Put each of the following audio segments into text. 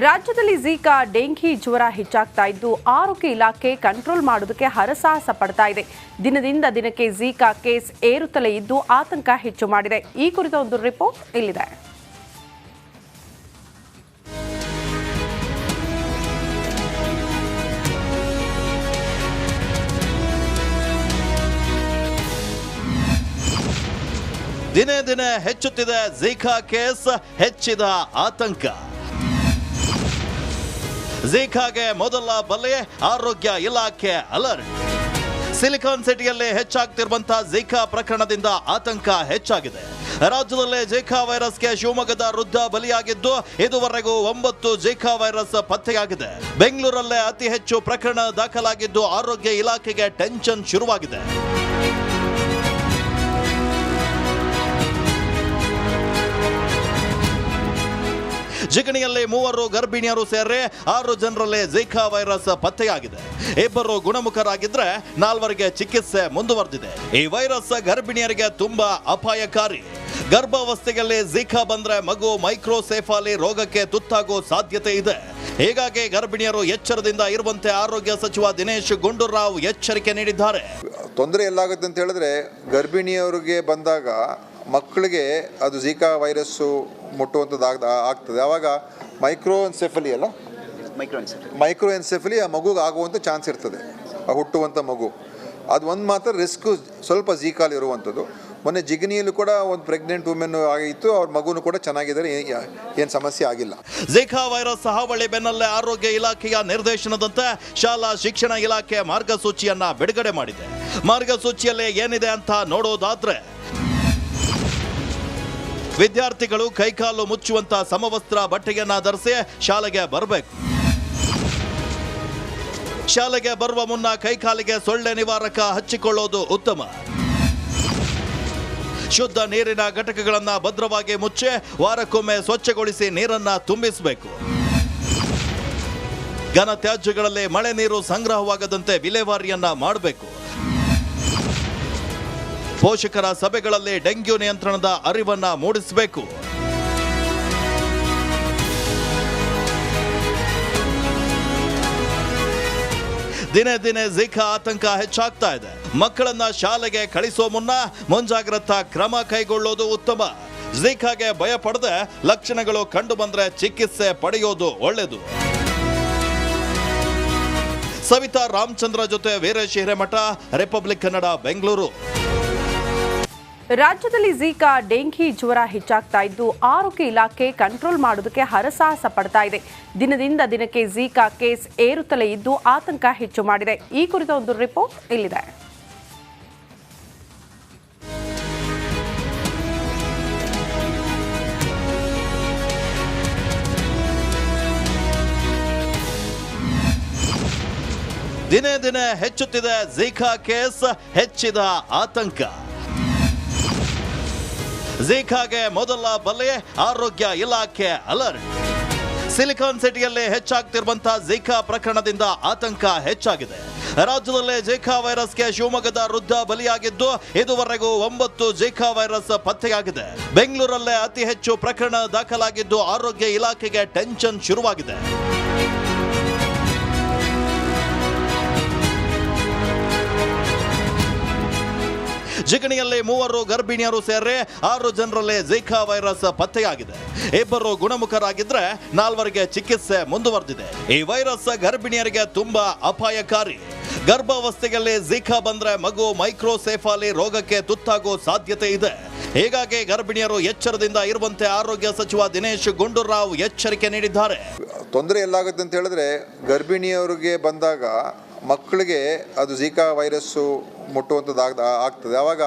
ರಾಜ್ಯದಲ್ಲಿ Zika dengue ಜ್ವರ ಹೆಚ್ಚಾಗ್ತಾ ಇದ್ದು ಆರೋಗ್ಯ ಇಲಾಖೆ ಕಂಟ್ರೋಲ್ ಮಾಡೋದಕ್ಕೆ ಹರಸಾಹಸ ಪಡ್ತಾ ಇದೆ. ದಿನದಿಂದ ದಿನಕ್ಕೆ ಝೀಕಾ ಕೇಸ್ ಏರುತ್ತಲೇ ಇದ್ದು ಆತಂಕ ಹೆಚ್ಚು ಮಾಡಿದೆ. ಈ ಕುರಿತ ಒಂದು ರಿಪೋರ್ಟ್ ಇಲ್ಲಿದೆ. ದಿನೇ ದಿನೇ ಹೆಚ್ಚುತ್ತಿದೆ ಝೀಕಾ ಕೇಸ್, ಹೆಚ್ಚಿದ ಆತಂಕ. ಝೀಕಾಗೆ ಮೊದಲ ಬಲೆ, ಆರೋಗ್ಯ ಇಲಾಖೆ ಅಲರ್ಟ್. ಸಿಲಿಕಾನ್ ಸಿಟಿಯಲ್ಲಿ ಹೆಚ್ಚಾಗ್ತಿರುವಂತಹ ಝೀಕಾ ಪ್ರಕರಣದಿಂದ ಆತಂಕ ಹೆಚ್ಚಾಗಿದೆ. ರಾಜ್ಯದಲ್ಲೇ ಝೀಕಾ ವೈರಸ್ಗೆ ಶಿವಮೊಗ್ಗದ ವೃದ್ಧ ಬಲಿಯಾಗಿದ್ದು ಇದುವರೆಗೂ 9 ಝೀಕಾ ವೈರಸ್ ಪತ್ತೆಯಾಗಿದೆ. ಬೆಂಗಳೂರಲ್ಲೇ ಅತಿ ಹೆಚ್ಚು ಪ್ರಕರಣ ದಾಖಲಾಗಿದ್ದು ಆರೋಗ್ಯ ಇಲಾಖೆಗೆ ಟೆನ್ಷನ್ ಶುರುವಾಗಿದೆ. ಜಿಗಣಿಯಲ್ಲಿ 3 ಗರ್ಭಿಣಿಯರು ಸೇರಿ 6 ಜನರಲ್ಲೇ ಝೀಕಾ ವೈರಸ್ ಪತ್ತೆಯಾಗಿದೆ. 2 ಗುಣಮುಖರಾಗಿದ್ರೆ 4ರಿಗೆ ಚಿಕಿತ್ಸೆ ಮುಂದುವರೆದಿದೆ. ಈ ವೈರಸ್ ಗರ್ಭಿಣಿಯರಿಗೆ ತುಂಬಾ ಅಪಾಯಕಾರಿ. ಗರ್ಭಾವಸ್ಥೆಯಲ್ಲಿ ಝೀಕಾ ಬಂದ್ರೆ ಮಗು ಮೈಕ್ರೋಸೆಫಾಲಿ ರೋಗಕ್ಕೆ ತುತ್ತಾಗೋ ಸಾಧ್ಯತೆ ಇದೆ. ಹೀಗಾಗಿ ಗರ್ಭಿಣಿಯರು ಎಚ್ಚರದಿಂದ ಇರುವಂತೆ ಆರೋಗ್ಯ ಸಚಿವ ದಿನೇಶ್ ಗುಂಡೂರಾವ್ ಎಚ್ಚರಿಕೆ ನೀಡಿದ್ದಾರೆ. ತೊಂದರೆ ಎಲ್ಲಾಗುತ್ತೆ ಅಂತ ಹೇಳಿದ್ರೆ ಗರ್ಭಿಣಿಯವರಿಗೆ ಬಂದಾಗ ಮಕ್ಕಳಿಗೆ ಅದು ಝೀಕಾ ವೈರಸ್ಸು ಮುಟ್ಟುವಂಥದ್ದು ಆಗ್ತದೆ. ಆವಾಗ ಮೈಕ್ರೋಎನ್ಸೆಫಲಿ ಆ ಮಗುಗೆ ಆಗುವಂಥ ಚಾನ್ಸ್ ಇರ್ತದೆ, ಆ ಹುಟ್ಟುವಂಥ ಮಗು. ಅದು ಒಂದು ಮಾತ್ರ ರಿಸ್ಕ್ ಸ್ವಲ್ಪ ಝೀಕಾಲಿ ಇರುವಂಥದ್ದು. ಮೊನ್ನೆ ಜಿಗಣಿಯಲ್ಲೂ ಕೂಡ ಒಂದು ಪ್ರೆಗ್ನೆಂಟ್ ವುಮೆನ್ ಆಗಿತ್ತು, ಅವ್ರ ಮಗುನು ಕೂಡ ಚೆನ್ನಾಗಿದ್ದಾರೆ, ಏನು ಸಮಸ್ಯೆ ಆಗಿಲ್ಲ. ಝೀಕಾ ವೈರಸ್ ಹಾವಳಿ ಬೆನ್ನಲ್ಲೇ ಆರೋಗ್ಯ ಇಲಾಖೆಯ ನಿರ್ದೇಶನದಂತೆ ಶಾಲಾ ಶಿಕ್ಷಣ ಇಲಾಖೆ ಮಾರ್ಗಸೂಚಿಯನ್ನ ಬಿಡುಗಡೆ ಮಾಡಿದೆ. ಮಾರ್ಗಸೂಚಿಯಲ್ಲಿ ಏನಿದೆ ಅಂತ ನೋಡೋದಾದ್ರೆ, ವಿದ್ಯಾರ್ಥಿಗಳು ಕೈಕಾಲು ಮುಚ್ಚುವಂತ ಸಮವಸ್ತ್ರ ಬಟ್ಟೆಯನ್ನ ಧರಿಸಿ ಶಾಲೆಗೆ ಬರಬೇಕು. ಶಾಲೆಗೆ ಬರುವ ಮುನ್ನ ಕೈಕಾಲಿಗೆ ಸೊಳ್ಳೆ ನಿವಾರಕ ಹಚ್ಚಿಕೊಳ್ಳೋದು ಉತ್ತಮ. ಶುದ್ಧ ನೀರಿನ ಘಟಕಗಳನ್ನ ಭದ್ರವಾಗಿ ಮುಚ್ಚಿ ವಾರಕ್ಕೊಮ್ಮೆ ಸ್ವಚ್ಛಗೊಳಿಸಿ ನೀರನ್ನ ತುಂಬಿಸಬೇಕು. ಘನ ತ್ಯಾಜ್ಯಗಳಲ್ಲಿ ಮಳೆ ನೀರು ಸಂಗ್ರಹವಾಗದಂತೆ ವಿಲೇವಾರಿಯನ್ನ ಮಾಡಬೇಕು. ಪೋಷಕರ ಸಭೆಗಳಲ್ಲಿ ಡೆಂಗ್ಯೂ ನಿಯಂತ್ರಣದ ಅರಿವನ್ನ ಮೂಡಿಸಬೇಕು. ದಿನೇ ದಿನೇ ಝೀಕಾ ಆತಂಕ ಹೆಚ್ಚಾಗ್ತಾ ಇದೆ. ಮಕ್ಕಳನ್ನ ಶಾಲೆಗೆ ಕಳಿಸೋ ಮುನ್ನ ಮುಂಜಾಗ್ರತಾ ಕ್ರಮ ಕೈಗೊಳ್ಳೋದು ಉತ್ತಮ. ಝೀಕಾಗೆ ಭಯ ಪಡದೆ ಲಕ್ಷಣಗಳು ಕಂಡು ಬಂದ್ರೆ ಚಿಕಿತ್ಸೆ ಪಡೆಯೋದು ಒಳ್ಳೆಯದು. ಸವಿತಾ ರಾಮಚಂದ್ರ ಜೊತೆ ವೀರೇಶ್ ಹಿರೇಮಠ, ರಿಪಬ್ಲಿಕ್ ಕನ್ನಡ, ಬೆಂಗಳೂರು. ರಾಜ್ಯದಲ್ಲಿ ಝೀಕಾ ಡೆಂಘಿ ಜ್ವರ ಹೆಚ್ಚಾಗ್ತಾ ಇದ್ದು ಆರೋಗ್ಯ ಇಲಾಖೆ ಕಂಟ್ರೋಲ್ ಮಾಡೋದಕ್ಕೆ ಹರಸಾಹಸ ಪಡ್ತಾ ಇದೆ. ದಿನದಿಂದ ದಿನಕ್ಕೆ ಝೀಕಾ ಕೇಸ್ ಏರುತ್ತಲೇ ಇದ್ದು ಆತಂಕ ಹೆಚ್ಚು ಮಾಡಿದೆ. ಈ ಕುರಿತ ಒಂದು ರಿಪೋರ್ಟ್ ಇಲ್ಲಿದೆ. ದಿನೇ ದಿನೇ ಹೆಚ್ಚುತ್ತಿದೆ ಝೀಕಾ ಕೇಸ್, ಹೆಚ್ಚಿದ ಆತಂಕ. ಝೀಕಾಗೆ ಮೊದಲ ಬಲೆ, ಆರೋಗ್ಯ ಇಲಾಖೆ ಅಲರ್ಟ್. ಸಿಲಿಕಾನ್ ಸಿಟಿಯಲ್ಲಿ ಹೆಚ್ಚಾಗ್ತಿರುವಂತಹ ಝೀಕಾ ಪ್ರಕರಣದಿಂದ ಆತಂಕ ಹೆಚ್ಚಾಗಿದೆ. ರಾಜ್ಯದಲ್ಲೇ ಝೀಕಾ ವೈರಸ್ಗೆ ಶಿವಮೊಗ್ಗದ ವೃದ್ಧ ಬಲಿಯಾಗಿದ್ದು ಇದುವರೆಗೂ 9 ಝೀಕಾ ವೈರಸ್ ಪತ್ತೆಯಾಗಿದೆ. ಬೆಂಗಳೂರಲ್ಲೇ ಅತಿ ಹೆಚ್ಚು ಪ್ರಕರಣ ದಾಖಲಾಗಿದ್ದು ಆರೋಗ್ಯ ಇಲಾಖೆಗೆ ಟೆನ್ಷನ್ ಶುರುವಾಗಿದೆ. ಜಿಗಣಿಯಲ್ಲಿ 3 ಗರ್ಭಿಣಿಯರು ಸೇರಿ 6 ಜನರಲ್ಲೇ ಝೀಕಾ ವೈರಸ್ ಪತ್ತೆಯಾಗಿದೆ. 2 ಗುಣಮುಖರಾಗಿದ್ರೆ 4ರಿಗೆ ಚಿಕಿತ್ಸೆ ಮುಂದುವರೆದಿದೆ. ಈ ವೈರಸ್ ಗರ್ಭಿಣಿಯರಿಗೆ ತುಂಬಾ ಅಪಾಯಕಾರಿ. ಗರ್ಭಾವಸ್ಥೆಯಲ್ಲಿ ಝೀಕಾ ಬಂದ್ರೆ ಮಗು ಮೈಕ್ರೋಸೆಫಾಲಿ ರೋಗಕ್ಕೆ ತುತ್ತಾಗೋ ಸಾಧ್ಯತೆ ಇದೆ. ಹೀಗಾಗಿ ಗರ್ಭಿಣಿಯರು ಎಚ್ಚರದಿಂದ ಇರುವಂತೆ ಆರೋಗ್ಯ ಸಚಿವ ದಿನೇಶ್ ಗುಂಡೂರಾವ್ ಎಚ್ಚರಿಕೆ ನೀಡಿದ್ದಾರೆ. ತೊಂದರೆ ಎಲ್ಲಾಗುತ್ತೆ ಅಂತ ಹೇಳಿದ್ರೆ ಗರ್ಭಿಣಿಯವರಿಗೆ ಬಂದಾಗ ಮಕ್ಕಳಿಗೆ ಅದು ಝೀಕಾ ವೈರಸ್ಸು ಮುಟ್ಟುವಂಥದ್ದು ಆಗ್ತದೆ. ಆವಾಗ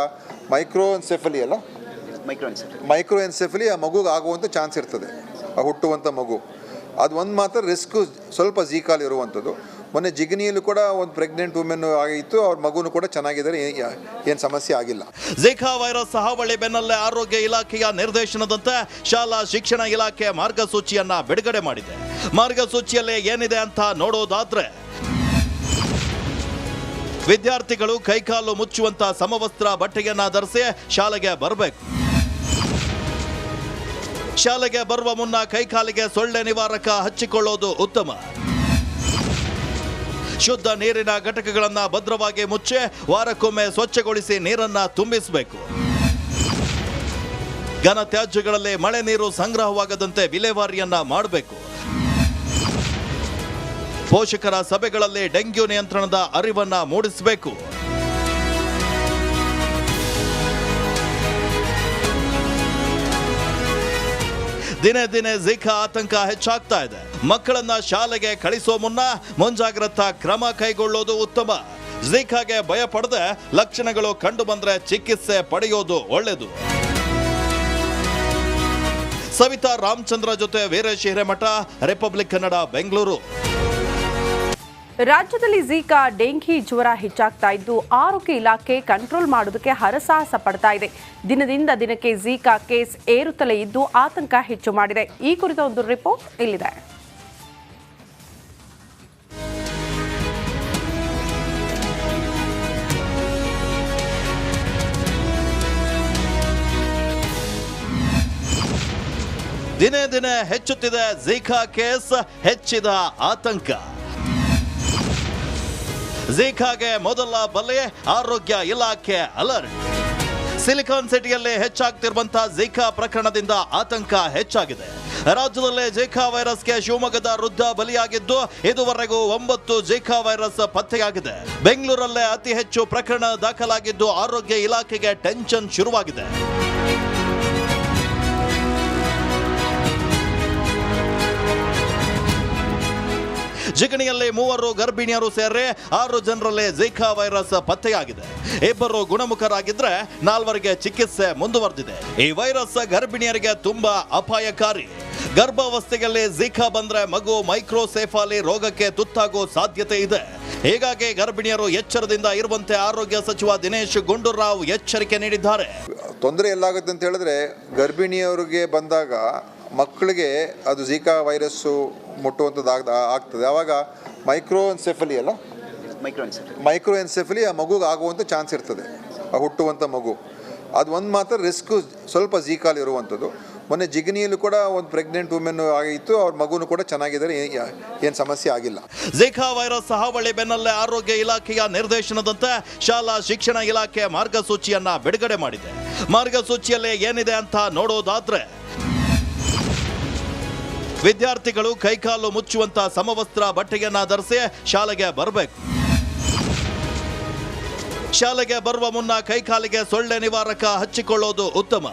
ಮೈಕ್ರೋಎನ್ಸೆಫಲಿ ಆ ಮಗುಗೆ ಆಗುವಂಥ ಚಾನ್ಸ್ ಇರ್ತದೆ, ಆ ಹುಟ್ಟುವಂಥ ಮಗು. ಅದು ಒಂದು ಮಾತ್ರ ರಿಸ್ಕ್ ಸ್ವಲ್ಪ ಝೀಕಾಲಿ ಇರುವಂಥದ್ದು. ಮೊನ್ನೆ ಜಿಗಣಿಯಲ್ಲೂ ಕೂಡ ಒಂದು ಪ್ರೆಗ್ನೆಂಟ್ ವುಮೆನ್ ಆಗಿತ್ತು, ಅವ್ರ ಮಗುನು ಕೂಡ ಚೆನ್ನಾಗಿದ್ದಾರೆ, ಏನು ಸಮಸ್ಯೆ ಆಗಿಲ್ಲ. ಝೀಕಾ ವೈರಸ್ ಹಾವಳಿ ಬೆನ್ನಲ್ಲೇ ಆರೋಗ್ಯ ಇಲಾಖೆಯ ನಿರ್ದೇಶನದಂತೆ ಶಾಲಾ ಶಿಕ್ಷಣ ಇಲಾಖೆ ಮಾರ್ಗಸೂಚಿಯನ್ನ ಬಿಡುಗಡೆ ಮಾಡಿದೆ. ಮಾರ್ಗಸೂಚಿಯಲ್ಲಿ ಏನಿದೆ ಅಂತ ನೋಡೋದಾದ್ರೆ, ವಿದ್ಯಾರ್ಥಿಗಳು ಕೈಕಾಲು ಮುಚ್ಚುವಂತ ಸಮವಸ್ತ್ರ ಬಟ್ಟೆಯನ್ನ ಧರಿಸಿ ಶಾಲೆಗೆ ಬರಬೇಕು. ಶಾಲೆಗೆ ಬರುವ ಮುನ್ನ ಕೈಕಾಲಿಗೆ ಸೊಳ್ಳೆ ನಿವಾರಕ ಹಚ್ಚಿಕೊಳ್ಳೋದು ಉತ್ತಮ. ಶುದ್ಧ ನೀರಿನ ಘಟಕಗಳನ್ನು ಭದ್ರವಾಗಿ ಮುಚ್ಚಿ ವಾರಕ್ಕೊಮ್ಮೆ ಸ್ವಚ್ಛಗೊಳಿಸಿ ನೀರನ್ನ ತುಂಬಿಸಬೇಕು. ಘನ ತ್ಯಾಜ್ಯಗಳಲ್ಲಿ ಮಳೆ ನೀರು ಸಂಗ್ರಹವಾಗದಂತೆ ವಿಲೇವಾರಿಯನ್ನ ಮಾಡಬೇಕು. ಪೋಷಕರ ಸಭೆಗಳಲ್ಲಿ ಡೆಂಗ್ಯೂ ನಿಯಂತ್ರಣದ ಅರಿವನ್ನ ಮೂಡಿಸಬೇಕು. ದಿನೇ ದಿನೇ ಝಿಕಾ ಆತಂಕ ಹೆಚ್ಚಾಗ್ತಾ ಇದೆ. ಮಕ್ಕಳನ್ನ ಶಾಲೆಗೆ ಕಳಿಸೋ ಮುನ್ನ ಮುಂಜಾಗ್ರತಾ ಕ್ರಮ ಕೈಗೊಳ್ಳೋದು ಉತ್ತಮ. ಝಿಕಾಗೆ ಭಯ ಪಡದೆ ಲಕ್ಷಣಗಳು ಕಂಡು ಬಂದ್ರೆ ಚಿಕಿತ್ಸೆ ಪಡೆಯೋದು ಒಳ್ಳೆಯದು. ಸವಿತಾ ರಾಮಚಂದ್ರ ಜೊತೆ ವೀರೇಶ್ ಹಿರೇಮಠ, ರಿಪಬ್ಲಿಕ್ ಕನ್ನಡ, ಬೆಂಗಳೂರು. ರಾಜ್ಯದಲ್ಲಿ ಝಿಕಾ ಡೆಂಘಿ ಜ್ವರ ಹೆಚ್ಚಾಗ್ತಾ ಇದ್ದು ಆರೋಗ್ಯ ಇಲಾಖೆ ಕಂಟ್ರೋಲ್ ಮಾಡೋದಕ್ಕೆ ಹರಸಾಹಸ ಪಡ್ತಾ ಇದೆ. ದಿನದಿಂದ ದಿನಕ್ಕೆ ಝಿಕಾ ಕೇಸ್ ಏರುತ್ತಲೇ ಇದ್ದು ಆತಂಕ ಹೆಚ್ಚು ಮಾಡಿದೆ. ಈ ಕುರಿತ ಒಂದು ರಿಪೋರ್ಟ್ ಇಲ್ಲಿದೆ. ದಿನೇ ದಿನೇ ಹೆಚ್ಚುತ್ತಿದೆ ಝಿಕಾ ಕೇಸ್, ಹೆಚ್ಚಿದ ಆತಂಕ. ಝಿಕಾಗೆ ಮೊದಲ ಬಲೆ, ಆರೋಗ್ಯ ಇಲಾಖೆ ಅಲರ್ಟ್. ಸಿಲಿಕಾನ್ ಸಿಟಿಯಲ್ಲಿ ಹೆಚ್ಚಾಗ್ತಿರುವಂತಹ ಝಿಕಾ ಪ್ರಕರಣದಿಂದ ಆತಂಕ ಹೆಚ್ಚಾಗಿದೆ. ರಾಜ್ಯದಲ್ಲೇ ಝಿಕಾ ವೈರಸ್ಗೆ ಶಿವಮೊಗ್ಗದ ವೃದ್ಧ ಬಲಿಯಾಗಿದ್ದು ಇದುವರೆಗೂ 9 ಝಿಕಾ ವೈರಸ್ ಪತ್ತೆಯಾಗಿದೆ. ಬೆಂಗಳೂರಲ್ಲೇ ಅತಿ ಹೆಚ್ಚು ಪ್ರಕರಣ ದಾಖಲಾಗಿದ್ದು ಆರೋಗ್ಯ ಇಲಾಖೆಗೆ ಟೆನ್ಷನ್ ಶುರುವಾಗಿದೆ. ಜಿಗಣಿಯಲ್ಲಿ 3 ಗರ್ಭಿಣಿಯರು ಸೇರಿ 6 ಜನರಲ್ಲಿ ಝಿಕಾ ವೈರಸ್ ಪತ್ತೆಯಾಗಿದೆ. 2 ಗುಣಮುಖರಾಗಿದ್ರೆ 4 ಚಿಕಿತ್ಸೆ ಮುಂದುವರೆದಿದೆ. ಈ ವೈರಸ್ ಗರ್ಭಿಣಿಯರಿಗೆ ತುಂಬಾ ಅಪಾಯಕಾರಿ. ಗರ್ಭಾವಸ್ಥೆಯಲ್ಲಿ ಝಿಕಾ ಬಂದ್ರೆ ಮಗು ಮೈಕ್ರೋಸೆಫಾಲಿ ರೋಗಕ್ಕೆ ತುತ್ತಾಗೋ ಸಾಧ್ಯತೆ ಇದೆ. ಹೀಗಾಗಿ ಗರ್ಭಿಣಿಯರು ಎಚ್ಚರದಿಂದ ಇರುವಂತೆ ಆರೋಗ್ಯ ಸಚಿವ ದಿನೇಶ್ ಗುಂಡೂರಾವ್ ಎಚ್ಚರಿಕೆ ನೀಡಿದ್ದಾರೆ. ತೊಂದರೆ ಎಲ್ಲಾಗುತ್ತೆ ಅಂತ ಹೇಳಿದ್ರೆ ಗರ್ಭಿಣಿಯವರಿಗೆ ಬಂದಾಗ ಮಕ್ಕಳಿಗೆ ಅದು ಝಿಕಾ ವೈರಸ್ಸು ಮುಟ್ಟುವಂಥದ್ದು ಆಗ್ತದೆ. ಆವಾಗ ಮೈಕ್ರೋಎನ್ಸೆಫಲಿ ಆ ಮಗುಗೆ ಆಗುವಂಥ ಚಾನ್ಸ್ ಇರ್ತದೆ, ಆ ಹುಟ್ಟುವಂಥ ಮಗು. ಅದು ಒಂದು ಮಾತ್ರ ರಿಸ್ಕು ಸ್ವಲ್ಪ ಝಿಕಾಲ್ ಇರುವಂಥದ್ದು. ಮೊನ್ನೆ ಜಿಗಣಿಯಲ್ಲೂ ಕೂಡ ಒಂದು ಪ್ರೆಗ್ನೆಂಟ್ ವುಮೆನ್ ಆಗಿತ್ತು, ಅವ್ರ ಮಗುನು ಕೂಡ ಚೆನ್ನಾಗಿದ್ದಾರೆ, ಏನು ಸಮಸ್ಯೆ ಆಗಿಲ್ಲ. ಝಿಕಾ ವೈರಸ್ ಹಾವಳಿ ಬೆನ್ನಲ್ಲೇ ಆರೋಗ್ಯ ಇಲಾಖೆಯ ನಿರ್ದೇಶನದಂತೆ ಶಾಲಾ ಶಿಕ್ಷಣ ಇಲಾಖೆ ಮಾರ್ಗಸೂಚಿಯನ್ನ ಬಿಡುಗಡೆ ಮಾಡಿದೆ. ಮಾರ್ಗಸೂಚಿಯಲ್ಲಿ ಏನಿದೆ ಅಂತ ನೋಡೋದಾದ್ರೆ, ವಿದ್ಯಾರ್ಥಿಗಳು ಕೈಕಾಲು ಮುಚ್ಚುವಂತ ಸಮವಸ್ತ್ರ ಬಟ್ಟೆಯನ್ನ ಧರಿಸಿ ಶಾಲೆಗೆ ಬರಬೇಕು. ಶಾಲೆಗೆ ಬರುವ ಮುನ್ನ ಕೈಕಾಲಿಗೆ ಸೊಳ್ಳೆ ನಿವಾರಕ ಹಚ್ಚಿಕೊಳ್ಳೋದು ಉತ್ತಮ.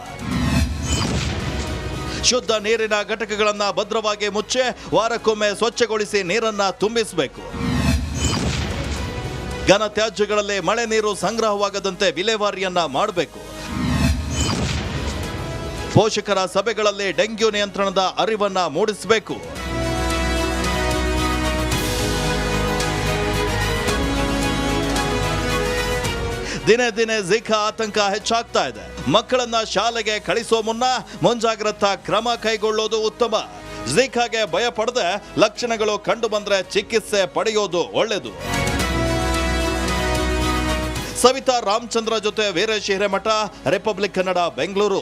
ಶುದ್ಧ ನೀರಿನ ಘಟಕಗಳನ್ನು ಭದ್ರವಾಗಿ ಮುಚ್ಚಿ ವಾರಕ್ಕೊಮ್ಮೆ ಸ್ವಚ್ಛಗೊಳಿಸಿ ನೀರನ್ನ ತುಂಬಿಸಬೇಕು. ಘನ ತ್ಯಾಜ್ಯಗಳಲ್ಲಿ ಮಳೆ ನೀರು ಸಂಗ್ರಹವಾಗದಂತೆ ವಿಲೇವಾರಿಯನ್ನ ಮಾಡಬೇಕು. ಪೋಷಕರ ಸಭೆಗಳಲ್ಲಿ ಡೆಂಗ್ಯೂ ನಿಯಂತ್ರಣದ ಅರಿವನ್ನ ಮೂಡಿಸಬೇಕು. ದಿನೇ ದಿನೇ ಝಿಕಾ ಆತಂಕ ಹೆಚ್ಚಾಗ್ತಾ ಇದೆ. ಮಕ್ಕಳನ್ನ ಶಾಲೆಗೆ ಕಳಿಸೋ ಮುನ್ನ ಮುಂಜಾಗ್ರತಾ ಕ್ರಮ ಕೈಗೊಳ್ಳೋದು ಉತ್ತಮ. ಝಿಕಾಗೆ ಭಯ ಪಡದೆ ಲಕ್ಷಣಗಳು ಕಂಡು ಬಂದ್ರೆ ಚಿಕಿತ್ಸೆ ಪಡೆಯೋದು ಒಳ್ಳೆಯದು. ಸವಿತಾ ರಾಮಚಂದ್ರ ಜೊತೆ ವೀರೇಶ್ ಹಿರೇಮಠ, ರಿಪಬ್ಲಿಕ್ ಕನ್ನಡ, ಬೆಂಗಳೂರು.